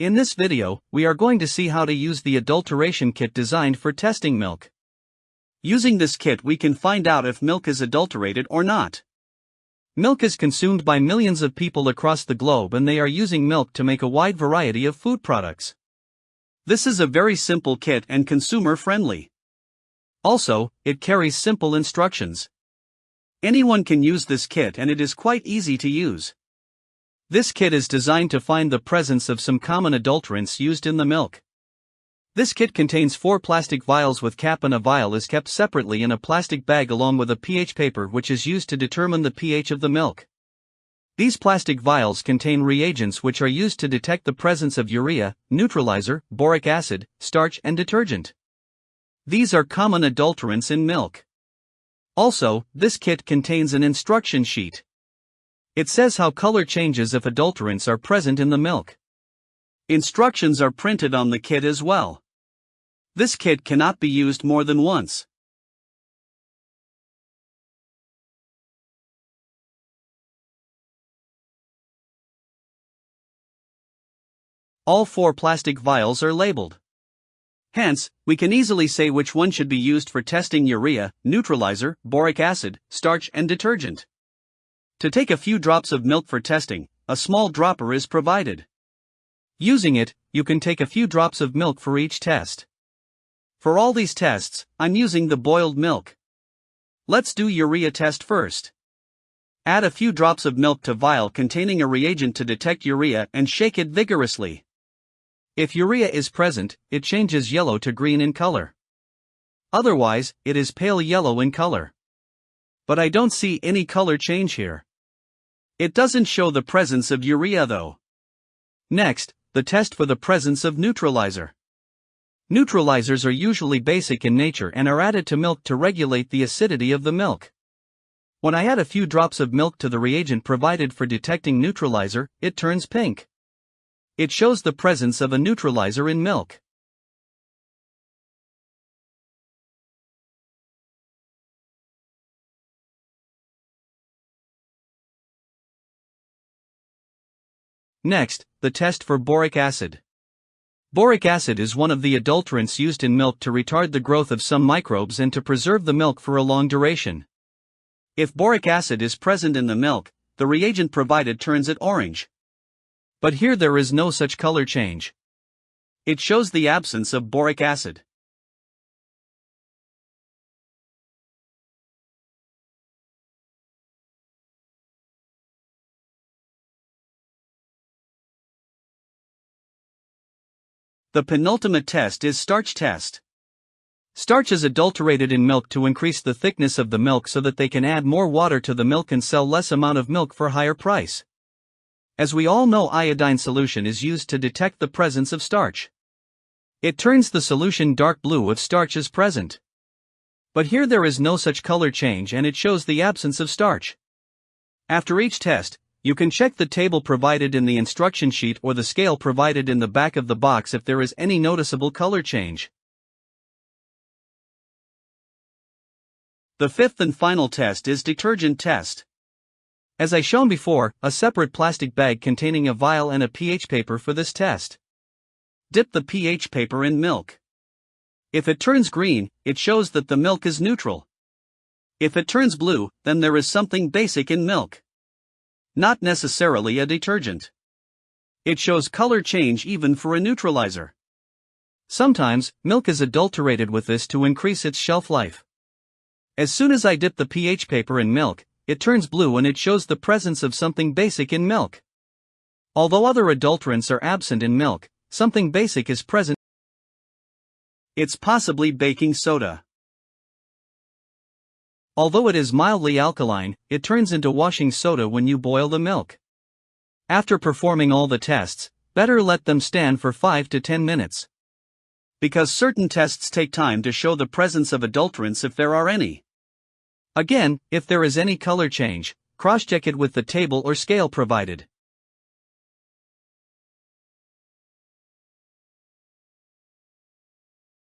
In this video, we are going to see how to use the adulteration kit designed for testing milk. Using this kit we can find out if milk is adulterated or not. Milk is consumed by millions of people across the globe and they are using milk to make a wide variety of food products. This is a very simple kit and consumer-friendly. Also, it carries simple instructions. Anyone can use this kit and it is quite easy to use. This kit is designed to find the presence of some common adulterants used in the milk. This kit contains 4 plastic vials with cap, and a vial is kept separately in a plastic bag along with a pH paper which is used to determine the pH of the milk. These plastic vials contain reagents which are used to detect the presence of urea, neutralizer, boric acid, starch and detergent. These are common adulterants in milk. Also, this kit contains an instruction sheet. It says how color changes if adulterants are present in the milk. Instructions are printed on the kit as well. This kit cannot be used more than once. All 4 plastic vials are labeled. Hence, we can easily say which one should be used for testing urea, neutralizer, boric acid, starch and detergent. To take a few drops of milk for testing, a small dropper is provided. Using it, you can take a few drops of milk for each test. For all these tests, I'm using the boiled milk. Let's do urea test first. Add a few drops of milk to vial containing a reagent to detect urea and shake it vigorously. If urea is present, it changes yellow to green in color. Otherwise, it is pale yellow in color. But I don't see any color change here. It doesn't show the presence of urea though. Next, the test for the presence of neutralizer. Neutralizers are usually basic in nature and are added to milk to regulate the acidity of the milk. When I add a few drops of milk to the reagent provided for detecting neutralizer, it turns pink. It shows the presence of a neutralizer in milk. Next, the test for boric acid. Boric acid is one of the adulterants used in milk to retard the growth of some microbes and to preserve the milk for a long duration. If boric acid is present in the milk, the reagent provided turns it orange. But here there is no such color change. It shows the absence of boric acid. The penultimate test is starch test. Starch is adulterated in milk to increase the thickness of the milk so that they can add more water to the milk and sell less amount of milk for higher price. As we all know, iodine solution is used to detect the presence of starch. It turns the solution dark blue if starch is present. But here there is no such color change and it shows the absence of starch. After each test, you can check the table provided in the instruction sheet or the scale provided in the back of the box if there is any noticeable color change. The 5th and final test is detergent test. As I shown before, a separate plastic bag containing a vial and a pH paper for this test. Dip the pH paper in milk. If it turns green, it shows that the milk is neutral. If it turns blue, then there is something basic in milk. Not necessarily a detergent. It shows color change even for a neutralizer. Sometimes, milk is adulterated with this to increase its shelf life. As soon as I dip the pH paper in milk, it turns blue and it shows the presence of something basic in milk. Although other adulterants are absent in milk, something basic is present. It's possibly baking soda. Although it is mildly alkaline, it turns into washing soda when you boil the milk. After performing all the tests, better let them stand for 5 to 10 minutes. Because certain tests take time to show the presence of adulterants if there are any. Again, if there is any color change, cross-check it with the table or scale provided.